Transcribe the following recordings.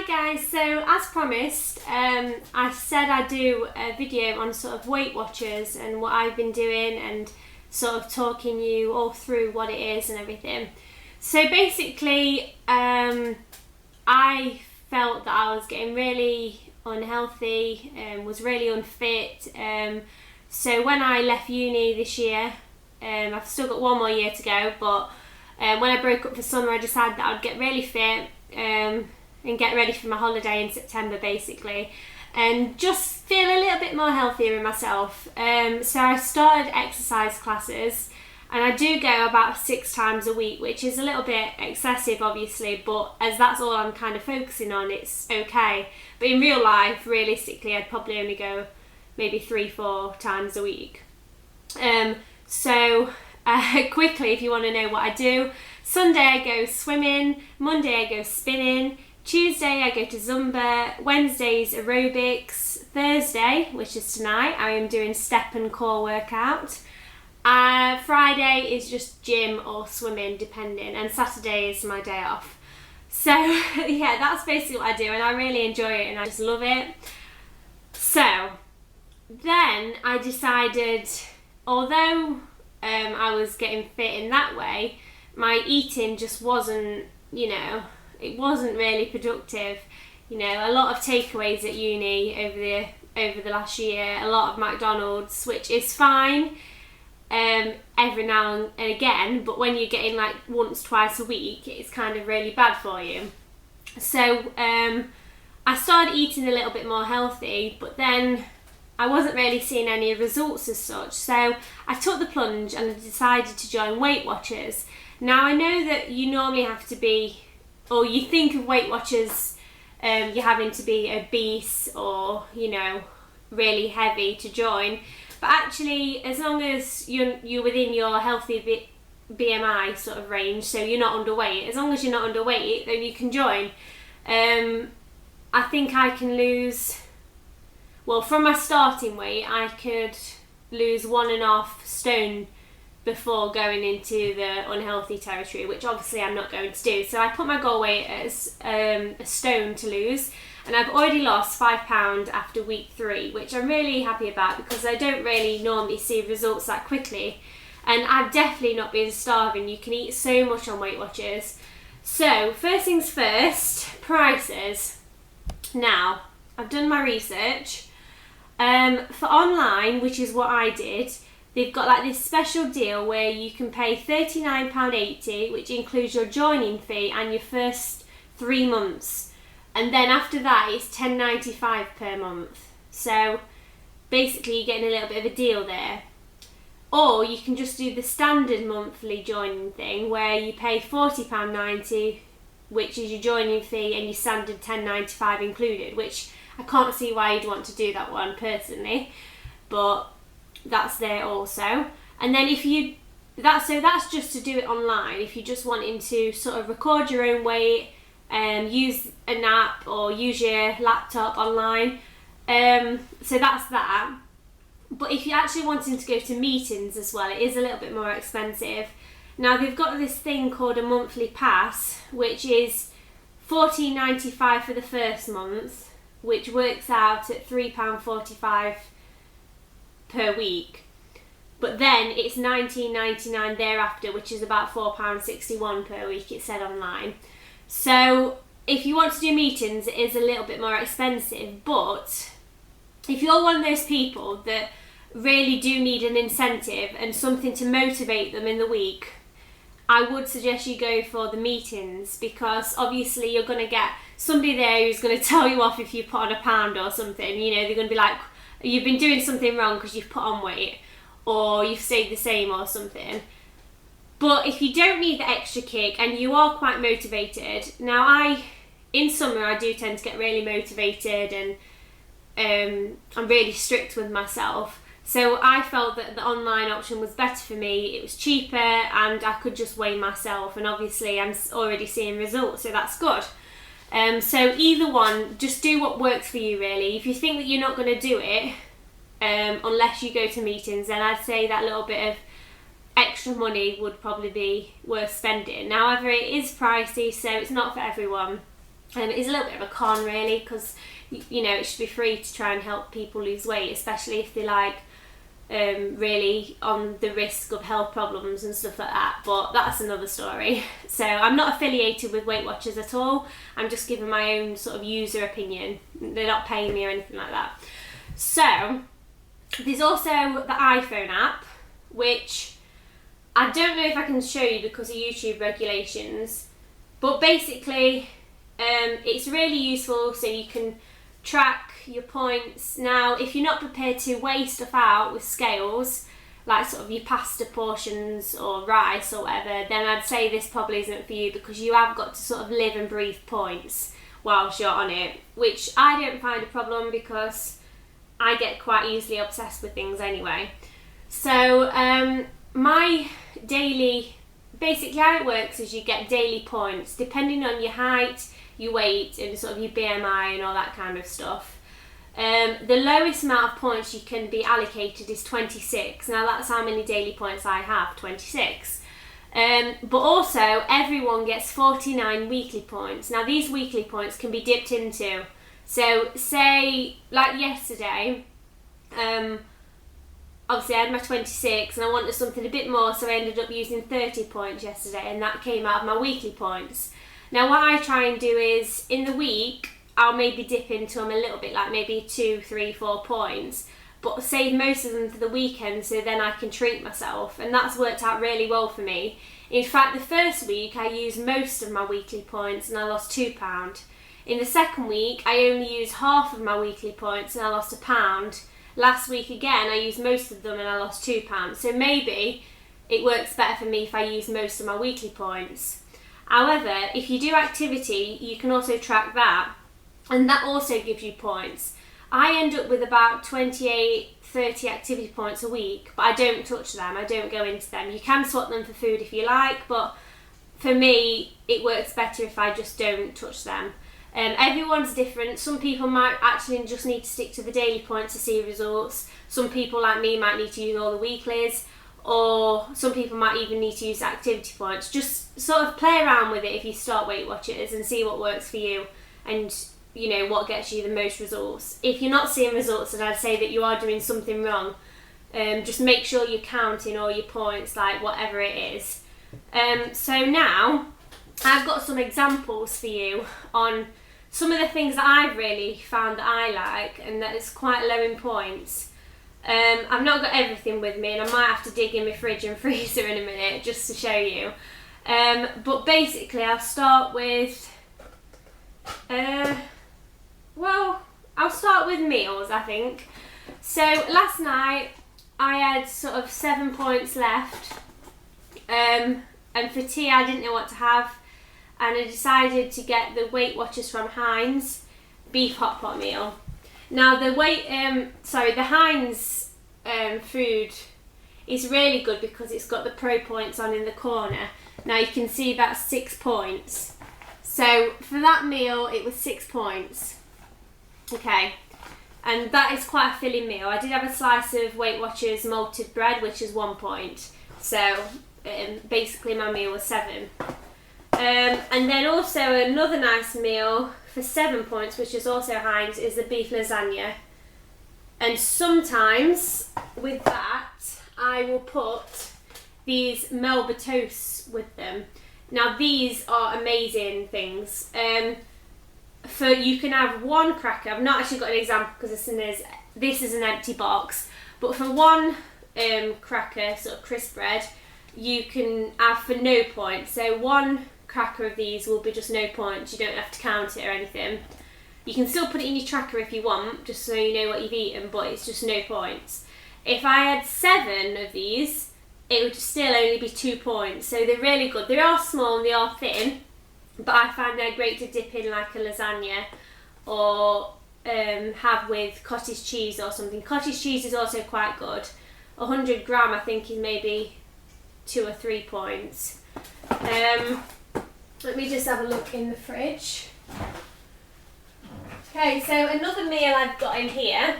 Hi guys, so as promised, I said I'd do a video on sort of Weight Watchers and what I've been doing and sort of talking you all through what it is and everything. So basically, I felt that I was getting really unhealthy and was really unfit. So when I left uni this year, I've still got one more year to go, but when I broke up for summer, I decided that I'd get really fit and get ready for my holiday in September basically, and just feel a little bit more healthier in myself. So I started exercise classes, and I do go about 6 times a week, which is a little bit excessive obviously, but as that's all I'm kind of focusing on, it's okay. But in real life, realistically, I'd probably only go maybe 3-4 times a week. So quickly, if you want to know what I do, Sunday I go swimming, Monday I go spinning, Tuesday I go to Zumba, Wednesday's aerobics, Thursday, which is tonight, I am doing step and core workout. Friday is just gym or swimming depending, and Saturday is my day off. So yeah, that's basically what I do, and I really enjoy it and I just love it. So then I decided, although I was getting fit in that way, my eating just wasn't, it wasn't really productive. A lot of takeaways at uni over the last year, a lot of McDonald's, which is fine every now and again, but when you're getting like once, twice a week, it's kind of really bad for you. So I started eating a little bit more healthy, but then I wasn't really seeing any results as such. So I took the plunge and I decided to join Weight Watchers. Now I know that you normally have to be, or you think of Weight Watchers, you're having to be obese or, really heavy to join. But actually, as long as you're within your healthy BMI sort of range, so you're not underweight, as long as you're not underweight, then you can join. I think I can lose, well, from my starting weight, I could lose 1.5 stone before going into the unhealthy territory, which obviously I'm not going to do. So I put my goal weight as a stone to lose, and I've already lost £5 after week 3, which I'm really happy about because I don't really normally see results that quickly, and I've definitely not been starving. You can eat so much on Weight Watchers. So first things first, prices. Now I've done my research. For online, which is what I did, they've got like this special deal where you can pay £39.80, which includes your joining fee and your first 3 months. And then after that, it's £10.95 per month. So basically, you're getting a little bit of a deal there. Or you can just do the standard monthly joining thing where you pay £40.90, which is your joining fee, and your standard £10.95 included, which I can't see why you'd want to do that one personally, but that's there also. And then that's just to do it online. If you're just wanting to sort of record your own weight, use an app or use your laptop online, so that's that. But if you're actually wanting to go to meetings as well, it is a little bit more expensive. Now they've got this thing called a monthly pass, which is £14.95 for the first month, which works out at £3.45 per week. But then it's £19.99 thereafter, which is about £4.61 per week, it said online. So if you want to do meetings, it is a little bit more expensive, but if you're one of those people that really do need an incentive and something to motivate them in the week, I would suggest you go for the meetings, because obviously you're going to get somebody there who's going to tell you off if you put on a pound or something. They're going to be like, you've been doing something wrong because you've put on weight, or you've stayed the same or something. But if you don't need the extra kick and you are quite motivated, now in summer I do tend to get really motivated, and I'm really strict with myself. So I felt that the online option was better for me. It was cheaper and I could just weigh myself, and obviously I'm already seeing results, so that's good. So either one, just do what works for you really. If you think that you're not going to do it unless you go to meetings, then I'd say that little bit of extra money would probably be worth spending. However, it is pricey, so it's not for everyone. It's a little bit of a con really, because you know, it should be free to try and help people lose weight, especially if they like really on the risk of health problems and stuff like that, but that's another story. So I'm not affiliated with Weight Watchers at all, I'm just giving my own sort of user opinion. They're not paying me or anything like that. So there's also the iPhone app, which I don't know if I can show you because of YouTube regulations, but basically it's really useful, so you can track your points. Now, if you're not prepared to weigh stuff out with scales, like sort of your pasta portions or rice or whatever, then I'd say this probably isn't for you, because you have got to sort of live and breathe points whilst you're on it, which I don't find a problem because I get quite easily obsessed with things anyway. So my daily, basically how it works is you get daily points depending on your height, your weight and sort of your BMI and all that kind of stuff. The lowest amount of points you can be allocated is 26. Now that's how many daily points I have, 26. But also everyone gets 49 weekly points. Now these weekly points can be dipped into. So say like yesterday, obviously I had my 26 and I wanted something a bit more, so I ended up using 30 points yesterday, and that came out of my weekly points. Now what I try and do is, in the week, I'll maybe dip into them a little bit, like maybe 2, 3, 4 points, but save most of them for the weekend so then I can treat myself, and that's worked out really well for me. In fact, the first week I used most of my weekly points and I lost £2. In the second week I only used half of my weekly points and I lost £1. Last week again I used most of them and I lost £2. So maybe it works better for me if I use most of my weekly points. However, if you do activity, you can also track that, and that also gives you points. I end up with about 28, 30 activity points a week, but I don't touch them, I don't go into them. You can swap them for food if you like, but for me, it works better if I just don't touch them. Everyone's different. Some people might actually just need to stick to the daily points to see results. Some people like me might need to use all the weeklies, or some people might even need to use activity points. Just sort of play around with it if you start Weight Watchers and see what works for you, and you know what gets you the most results. If you're not seeing results, then I'd say that you are doing something wrong. Just make sure you're counting all your points, like whatever it is. So now I've got some examples for you on some of the things that I've really found that I like and that is quite low in points. I've not got everything with me, and I might have to dig in my fridge and freezer in a minute just to show you. But basically I'll start with, I'll start with meals, I think. So last night I had sort of 7 points left, and for tea I didn't know what to have, and I decided to get the Weight Watchers from Heinz beef hot pot meal. Now the Heinz food is really good because it's got the pro points on in the corner. Now you can see that's 6 points. So for that meal it was 6 points. Okay, and that is quite a filling meal. I did have a slice of Weight Watchers malted bread, which is 1 point. So basically my meal was 7. And then also another nice meal for 7 points, which is also Heinz, is the beef lasagna. And sometimes with that I will put these Melba toasts with them. Now these are amazing things. You can have 1 cracker. I've not actually got an example because this is an empty box, but for 1 cracker, sort of crisp bread, you can have for no points. So 1 cracker of these will be just no points. You don't have to count it or anything. You can still put it in your tracker if you want, just so you know what you've eaten, but it's just no points. If I had 7 of these, it would still only be 2 points. So they're really good. They are small and they are thin, but I find they're great to dip in like a lasagna, or have with cottage cheese or something. Cottage cheese is also quite good. 100 gram I think is maybe 2 or 3 points. Let me just have a look in the fridge. Okay, so another meal I've got in here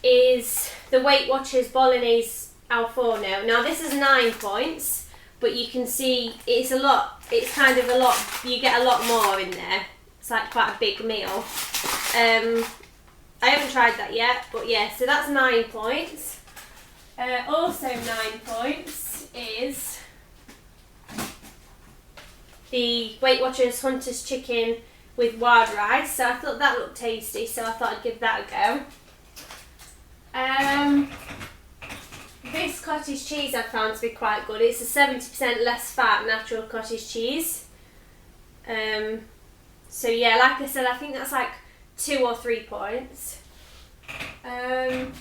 is the Weight Watchers Bolognese al forno. Now this is 9 points, but you can see it's a lot. It's kind of a lot. You get a lot more in there. It's like quite a big meal. I haven't tried that yet, but yeah, so that's 9 points. Also 9 points is the Weight Watchers Hunter's Chicken with wild rice. So I thought that looked tasty, so I thought I'd give that a go. This cottage cheese I found to be quite good. It's a 70% less fat natural cottage cheese. So yeah, like I said, I think that's like 2 or 3 points. Let's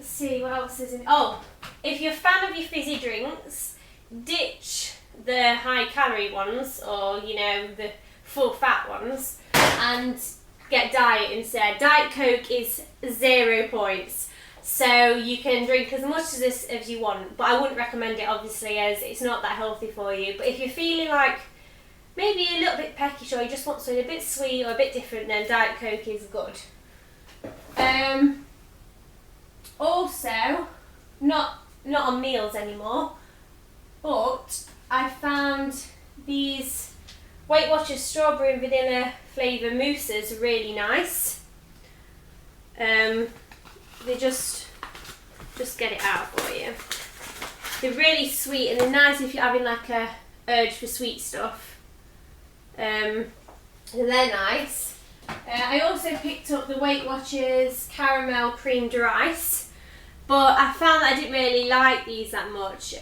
see, what else is in... Oh, if you're a fan of your fizzy drinks, ditch the high calorie ones, or you know, the full fat ones, and get diet instead. Diet Coke is 0 points. So you can drink as much of this as you want, but I wouldn't recommend it obviously, as it's not that healthy for you. But if you're feeling like maybe a little bit peckish, or you just want something a bit sweet or a bit different, then Diet Coke is good. Also, not on meals anymore, but I found these Weight Watchers strawberry and vanilla flavour mousses really nice. They just get it out for you. They're really sweet and they're nice if you're having like a urge for sweet stuff. They're nice. I also picked up the Weight Watchers caramel creamed rice, but I found that I didn't really like these that much.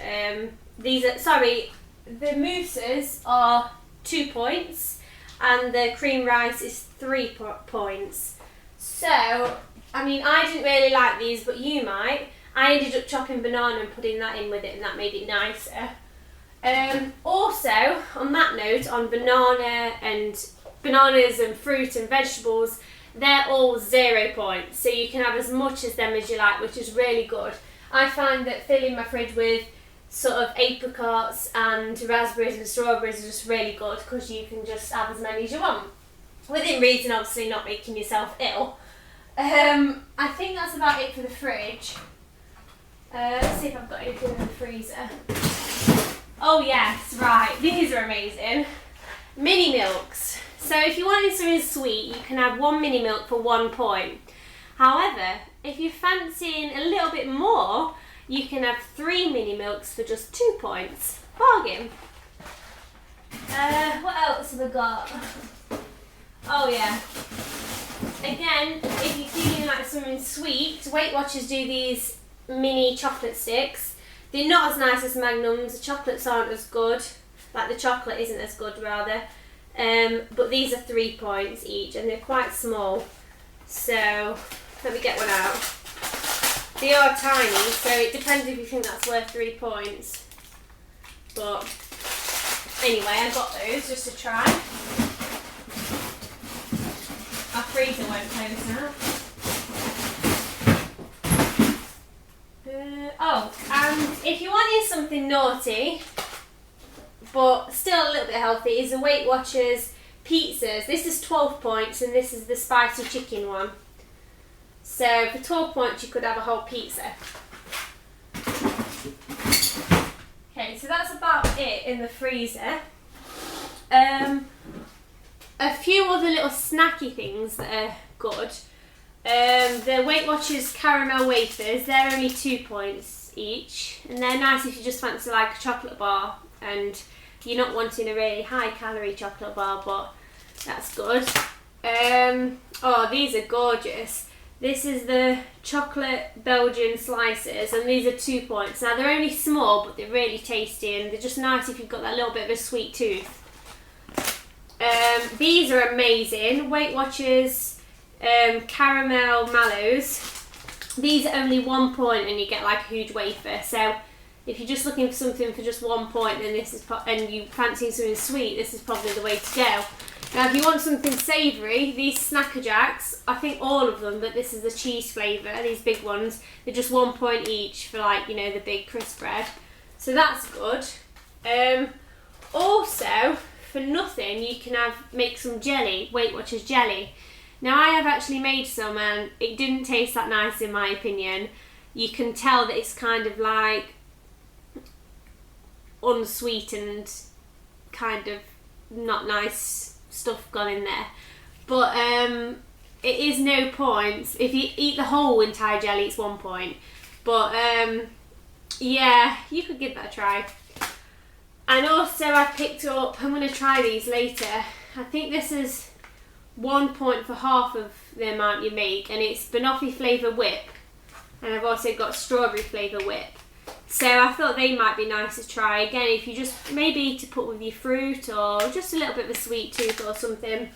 The mousses are 2 points and the cream rice is 3 points. So, I mean, I didn't really like these, but you might. I ended up chopping banana and putting that in with it, and that made it nicer. Also, on that note, on bananas and fruit and vegetables, they're all 0 points. So you can have as much of them as you like, which is really good. I find that filling my fridge with sort of apricots and raspberries and strawberries is just really good, because you can just have as many as you want. Within reason, obviously, not making yourself ill. I think that's about it for the fridge. Let's see if I've got anything in the freezer. Oh yes, right, these are amazing. Mini milks. So if you wanted something sweet, you can have 1 mini milk for 1 point. However, if you're fancying a little bit more, you can have 3 mini milks for just 2 points. Bargain. What else have I got? Oh yeah. Again, if you're feeling like something sweet, Weight Watchers do these mini chocolate sticks. They're not as nice as Magnums. The chocolates aren't as good. Like the chocolate isn't as good, rather. But these are 3 points each, and they're quite small. So let me get one out. They are tiny, so it depends if you think that's worth 3 points. But anyway, I got those just to try. Our freezer won't close now. And if you wanted something naughty, but still a little bit healthy, is the Weight Watchers pizzas. This is 12 points, and this is the spicy chicken one. So for 12 points, you could have a whole pizza. Okay, so that's about it in the freezer. A few other little snacky things that are good. The Weight Watchers caramel wafers, they're only 2 points each, and they're nice if you just fancy like a chocolate bar and you're not wanting a really high calorie chocolate bar, but that's good. Oh, these are gorgeous. This is the chocolate Belgian slices, and these are 2 points. Now they're only small, but they're really tasty, and they're just nice if you've got that little bit of a sweet tooth. These are amazing. Weight Watchers caramel mallows. These are only 1 point, and you get like a huge wafer. So if you're just looking for something for just 1 point, then this is and you fancy something sweet, this is probably the way to go. Now, if you want something savoury, these Snacker Jacks, I think all of them, but this is the cheese flavour, these big ones, they're just 1 point each for, like, you know, the big crisp bread. So that's good. Also, for nothing, you can make some jelly, Weight Watchers jelly. Now, I have actually made some, and it didn't taste that nice in my opinion. You can tell that it's kind of like unsweetened, kind of not nice stuff gone in there. But it is no points. If you eat the whole entire jelly, it's 1 point. But yeah, you could give that a try. And also I picked up, I'm going to try these later, I think this is 1 point for half of the amount you make, and it's banoffee flavour whip, and I've also got strawberry flavour whip. So I thought they might be nice to try. Again, if you just, maybe to put with your fruit or just a little bit of a sweet tooth or something.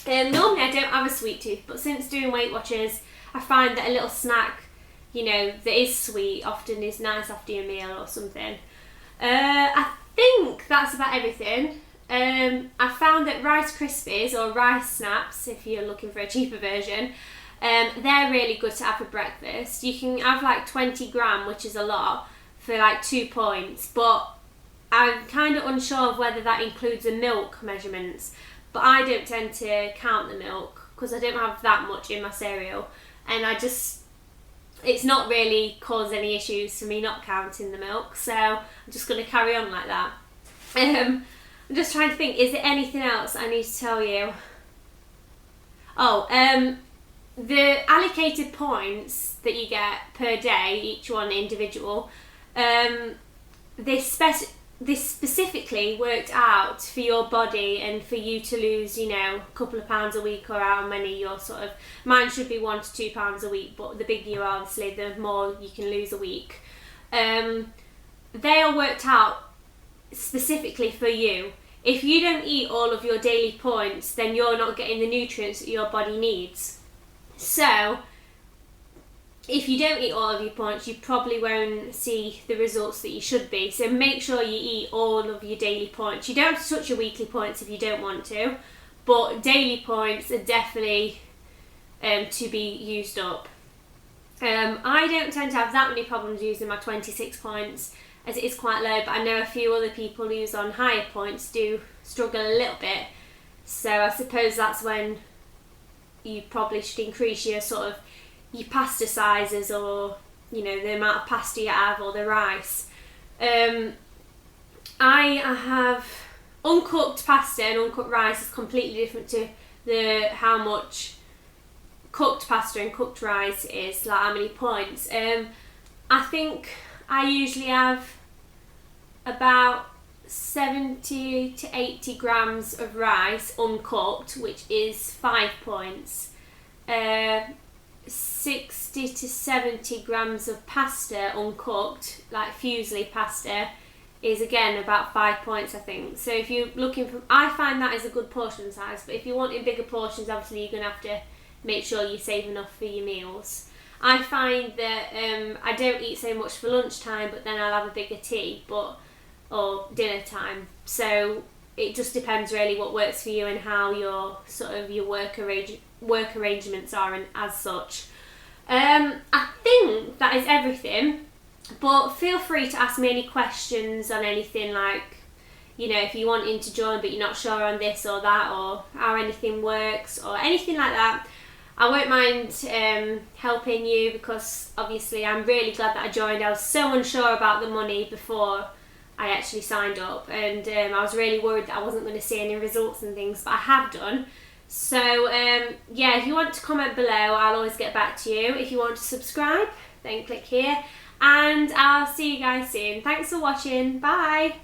Normally I don't have a sweet tooth, but since doing Weight Watchers, I find that a little snack, you know, that is sweet often is nice after your meal or something. I think that's about everything. I found that Rice Krispies, or Rice Snaps if you're looking for a cheaper version, they're really good to have for breakfast. You can have like 20 gram, which is a lot, for like 2 points, but I'm kind of unsure of whether that includes the milk measurements. But I don't tend to count the milk because I don't have that much in my cereal, and it's not really caused any issues for me not counting the milk, so I'm just going to carry on like that. I'm just trying to think, is there anything else I need to tell you? Oh, the allocated points that you get per day, each one individual, this specifically worked out for your body and for you to lose, you know, a couple of pounds a week, or how many you're sort of, mine should be 1 to 2 pounds a week, but the bigger you are, obviously, the more you can lose a week. They are worked out specifically for you. If you don't eat all of your daily points, then you're not getting the nutrients that your body needs. So if you don't eat all of your points, you probably won't see the results that you should be. So make sure you eat all of your daily points. You don't have to touch your weekly points if you don't want to, but daily points are definitely to be used up. I don't tend to have that many problems using my 26 points, as it is quite low, but I know a few other people who's on higher points do struggle a little bit. So I suppose that's when you probably should increase your sort of your pasta sizes, or you know, the amount of pasta you have, or the rice. I have uncooked pasta and uncooked rice is completely different to how much cooked pasta and cooked rice is, like how many points. I think I usually have about 70 to 80 grams of rice uncooked, which is 5 points. 60 to 70 grams of pasta uncooked, like fusilli pasta, is again about 5 points, I think. So if you're looking for, I find that is a good portion size, but if you're wanting bigger portions, obviously you're going to have to make sure you save enough for your meals. I find that I don't eat so much for lunchtime, but then I'll have a bigger tea, or dinner time. So it just depends really what works for you and how your sort of your work arrangements are, and as such. I think that is everything, but feel free to ask me any questions on anything, like, you know, if you're wanting to join but you're not sure on this or that, or how anything works, or anything like that. I won't mind helping you, because obviously I'm really glad that I joined. I was so unsure about the money before I actually signed up, and I was really worried that I wasn't going to see any results and things, but I have done. So yeah, if you want to comment below, I'll always get back to you. If you want to subscribe, then click here, and I'll see you guys soon. Thanks for watching. Bye.